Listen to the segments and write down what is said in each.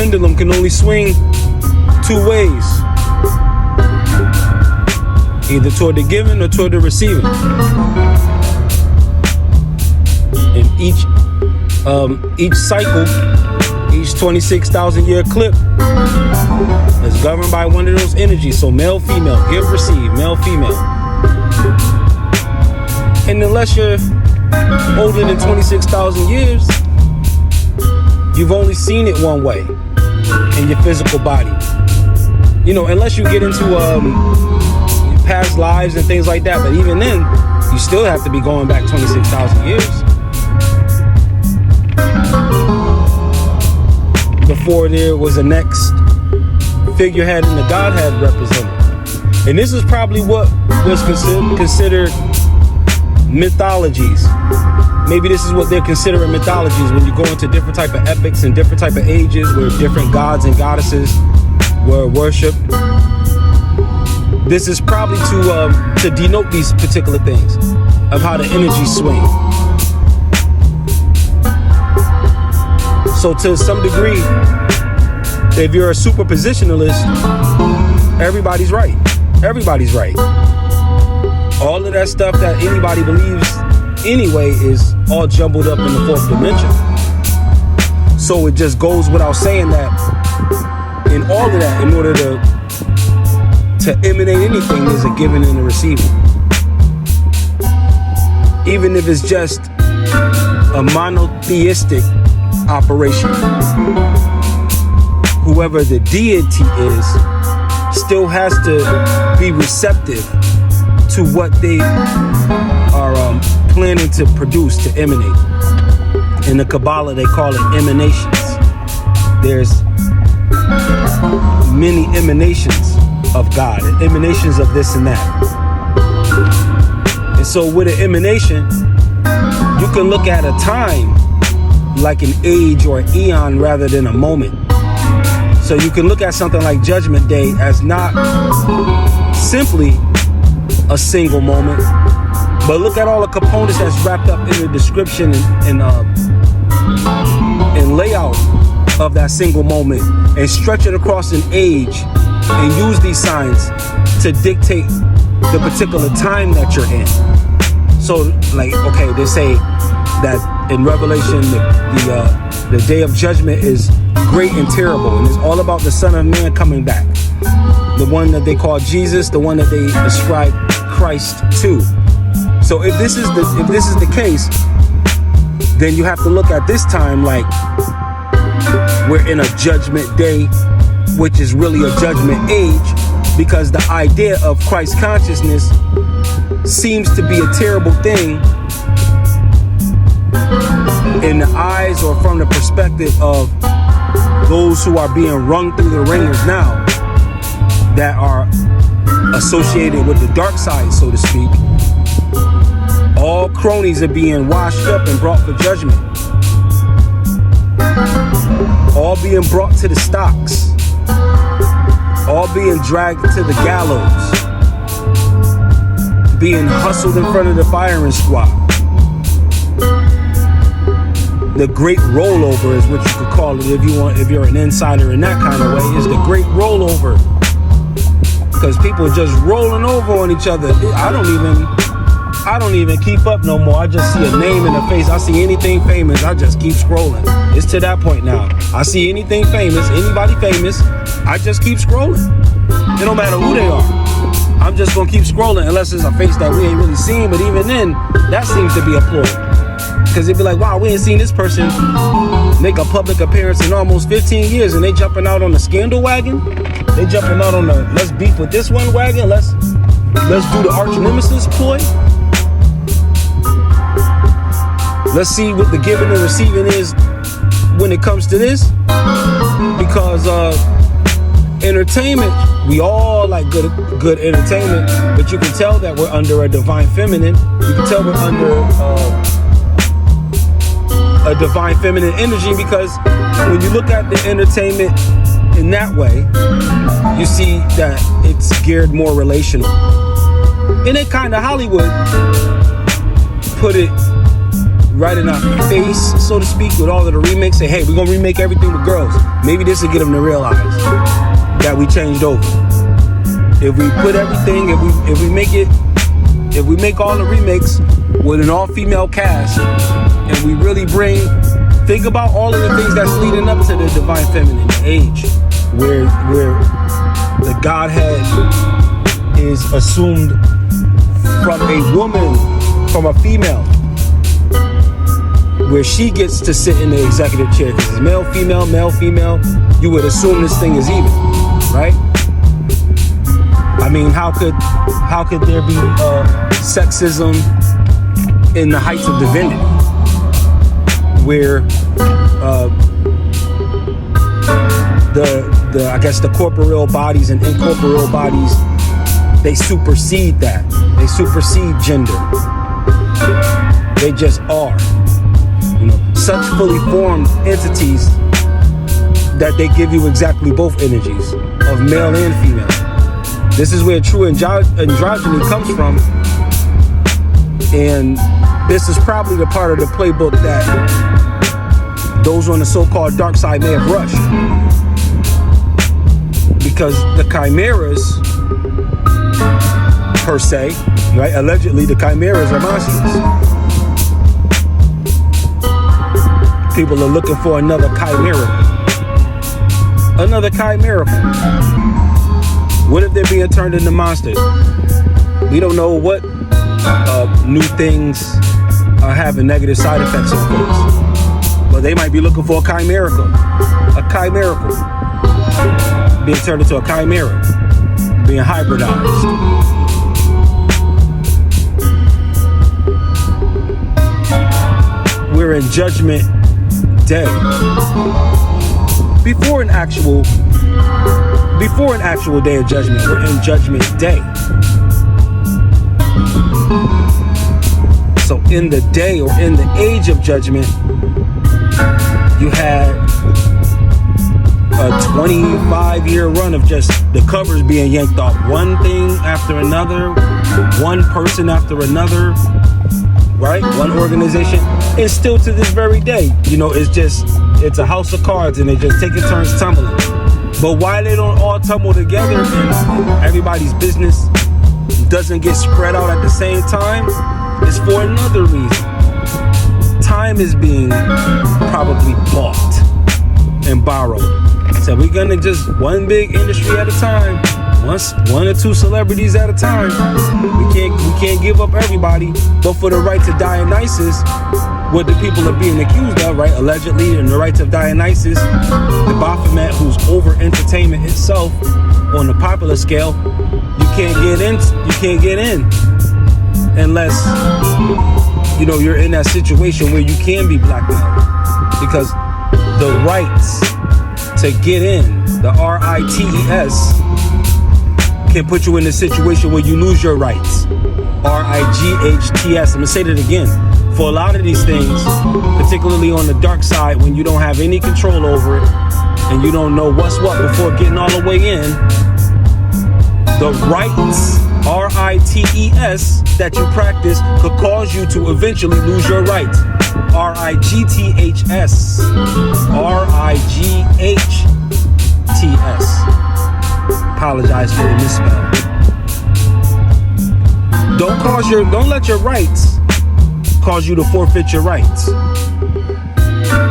pendulum can only swing two ways, either toward the giving or toward the receiving. And each cycle, each 26,000 year clip is governed by one of those energies. So male, female, give, receive, male, female. And unless you're older than 26,000 years, you've only seen it one way in your physical body. You know, unless you get into past lives and things like that. But even then, you still have to be going back 26,000 years before there was a next figurehead in the Godhead represented. And this is probably what was considered mythologies. Maybe this is what they're considering mythologies, when you go into different type of epics and different type of ages where different gods and goddesses were worshipped. This is probably to denote these particular things of how the energy swing. So to some degree, if you're a superpositionalist, everybody's right. Everybody's right. All of that stuff that anybody believes anyway is all jumbled up in the fourth dimension. So it just goes without saying that in all of that, in order to emanate anything, there's a giving and a receiving. Even if it's just a monotheistic operation, whoever the deity is still has to be receptive to what they are planning to produce, to emanate. In the Kabbalah, they call it emanations. There's many emanations of God, and emanations of this and that. And so with an emanation, you can look at a time like an age or an eon rather than a moment. So you can look at something like Judgment Day as not simply a single moment, but look at all the components that's wrapped up in the description and layout of that single moment, and stretch it across an age and use these signs to dictate the particular time that you're in. So like, okay, they say that in Revelation the day of judgment is great and terrible, and it's all about the Son of Man coming back, the one that they call Jesus, the one that they ascribe Christ to. So if this is the case, then you have to look at this time like we're in a judgment day, which is really a judgment age, because the idea of Christ consciousness seems to be a terrible thing in the eyes or from the perspective of those who are being rung through the ringers now, that are associated with the dark side, so to speak. All cronies are being washed up and brought for judgment. All being brought to the stocks. All being dragged to the gallows. Being hustled in front of the firing squad. The great rollover is what you could call it if you're an insider in that kind of way, is the great rollover. Because people are just rolling over on each other. I don't even keep up no more. I just see a name in the face. I see anything famous, I just keep scrolling. It's to that point now. I see anything famous, anybody famous, I just keep scrolling. It don't matter who they are. I'm just gonna keep scrolling unless it's a face that we ain't really seen. But even then, that seems to be a ploy. Because it'd be like, wow, we ain't seen this person make a public appearance in almost 15 years, and they jumping out on the scandal wagon. They jumping out on the let's beef with this one wagon. Let's do the arch nemesis ploy. Let's see what the giving and receiving is when it comes to this. Because entertainment, we all like good entertainment, but you can tell that we're under a divine feminine. You can tell we're under a divine feminine energy, because when you look at the entertainment in that way, you see that it's geared more relational. And it kind of Hollywood put it right in our face, so to speak, with all of the remakes. Say, hey, we're gonna remake everything with girls. Maybe this will get them to realize that we changed over. If we put everything, if we make all the remakes with an all-female cast, and we really think about all of the things that's leading up to the divine feminine age, where the Godhead is assumed from a woman, from a female, where she gets to sit in the executive chair, because it's male, female, you would assume this thing is even, right? I mean, how could there be sexism in the heights of divinity, where the I guess the corporeal bodies and incorporeal bodies, they supersede that. They supersede gender. They just are. You know, such fully formed entities that they give you exactly both energies of male and female. This is where true androgyny comes from. And this is probably the part of the playbook that those on the so-called dark side may have rushed. Because the chimeras, per se, right? Allegedly, the chimeras are monsters. People are looking for another chimera. Another chimera. What if they're being turned into monsters? We don't know what new things are having negative side effects, of course. But they might be looking for a chimerical. A chimerical. Being turned into a chimera. Being hybridized. We're in Judgment Day. Before an actual day of judgment, we're in Judgment Day. So in the day, or in the age of judgment, you had a 25-year run of just the covers being yanked off, one thing after another, one person after another, right? One organization. And still to this very day, you know, it's a house of cards, and they just take it turns tumbling. But why they don't all tumble together and everybody's business doesn't get spread out at the same time is for another reason. Time is being probably bought and borrowed. So we're gonna just one big industry at a time, one or two celebrities at a time. We can't give up everybody. But for the rights of Dionysus, what the people are being accused of, right? Allegedly, and the rights of Dionysus, the Baphomet, who's over entertainment itself on the popular scale, you can't get in unless, you know, you're in that situation where you can be blackmailed. Because the rights to get in, the RITES, can put you in a situation where you lose your rights. RIGHTS. I'm gonna say that again. For a lot of these things, particularly on the dark side, when you don't have any control over it and you don't know what's what before getting all the way in, the rights, RITES, that you practice could cause you to eventually lose your rights. RIGTHS. RIGHTS. Apologize for the misspell. Don't let your rights cause you to forfeit your rights.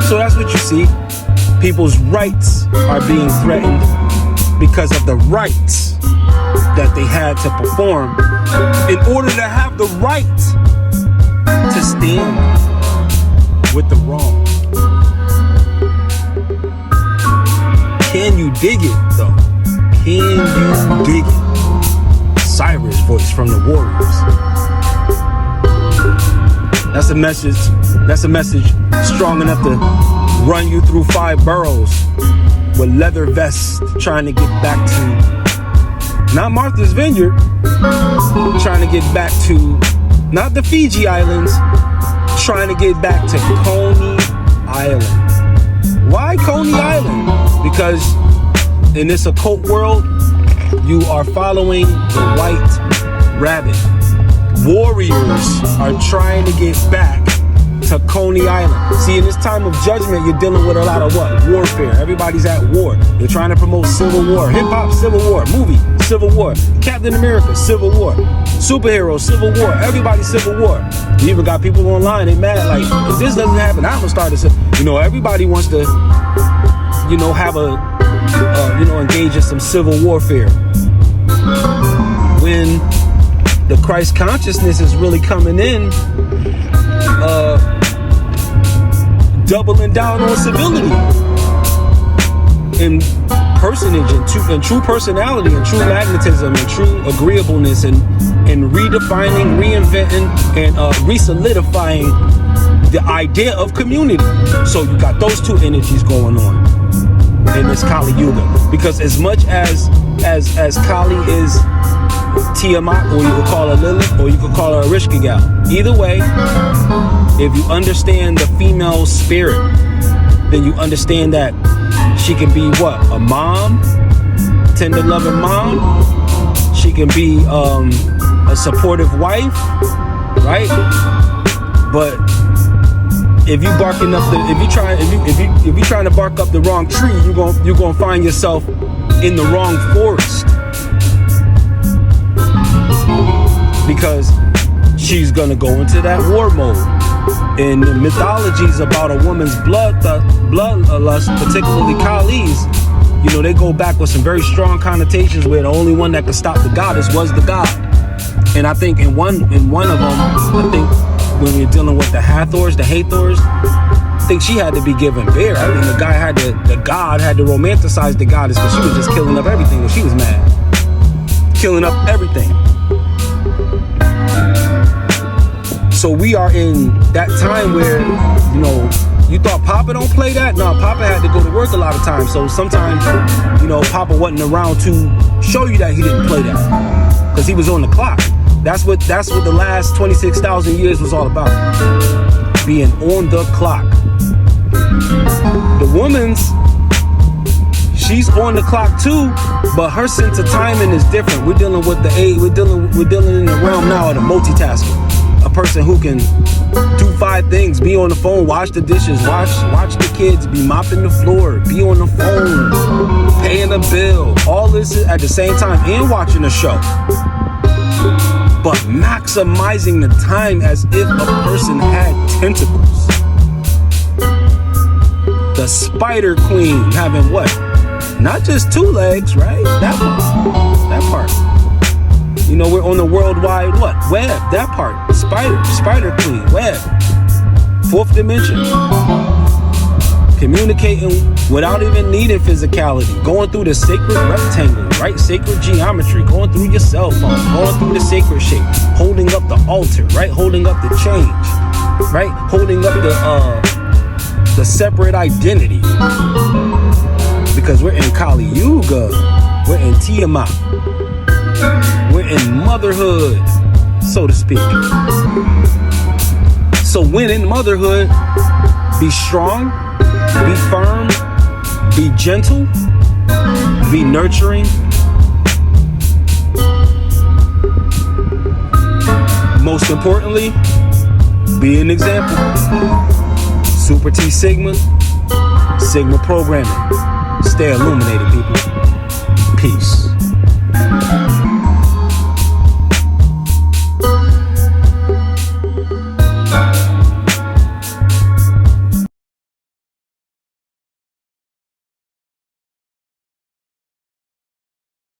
So that's what you see. People's rights are being threatened because of the rights that they had to perform in order to have the right to stand with the wrong. Can you dig it, though? Can you dig it? Cyrus voice from the Warriors. That's a message strong enough to run you through 5 boroughs with leather vests, trying to get back to not Martha's Vineyard, trying to get back to not the Fiji Islands, trying to get back to Coney Island. Why Coney Island? Because in this occult world, you are following the white rabbit. Warriors are trying to get back to Coney Island. See, in this time of judgment, you're dealing with a lot of what? Warfare. Everybody's at war. They're trying to promote civil war. Hip-hop, civil war. Movie, civil war. Captain America, civil war. Superhero, civil war. Everybody, civil war. You even got people online, they mad, like, if this doesn't happen, I'm gonna start this. You know, everybody wants to, you know, have a, engage in some civil warfare. When the Christ consciousness is really coming in, doubling down on civility and personage and true personality and true magnetism and true agreeableness and redefining, reinventing, and re-solidifying the idea of community. So you got those two energies going on in this Kali Yuga. Because as much as Kali is Tiamat, or you could call her Lilith, or you could call her a Rishkigal. Either way, if you understand the female spirit, then you understand that she can be what? A mom, tender loving mom. She can be a supportive wife, right? But if you barking up if you trying to bark up the wrong tree, you're gonna find yourself in the wrong forest. Because she's gonna go into that war mode. And the mythologies about a woman's bloodlust, particularly Kali's, you know, they go back with some very strong connotations where the only one that could stop the goddess was the god. And I think in one of them, I think when we're dealing with the Hathors, I think she had to be given bear. I think the god had to romanticize the goddess because she was just killing up everything when she was mad. Killing up everything. So we are in that time where, you know, you thought Papa don't play that? No, Papa had to go to work a lot of times. So sometimes, you know, Papa wasn't around to show you that he didn't play that. Because he was on the clock. That's what the last 26,000 years was all about. Being on the clock. The woman's, she's on the clock too, but her sense of timing is different. We're dealing with the age, we're dealing in the realm now of the multitasker. A person who can do 5 things, be on the phone, wash the dishes, watch the kids, be mopping the floor, be on the phone, paying a bill, all this at the same time, and watching a show. But maximizing the time as if a person had tentacles. The Spider Queen having what? Not just 2 legs, right? That part. You know, we're on the worldwide what? Web, that part. Spider Queen, web. 4th dimension. Communicating without even needing physicality. Going through the sacred rectangle, right? Sacred geometry. Going through your cell phone. Going through the sacred shape. Holding up the altar, right? Holding up the change, right? Holding up the separate identity. Because we're in Kali Yuga. We're in Tiamat. We're in motherhood, so to speak. So when in motherhood, be strong, be firm, be gentle, be nurturing. Most importantly, be an example. Super T Sigma, Sigma programming. Stay illuminated, people.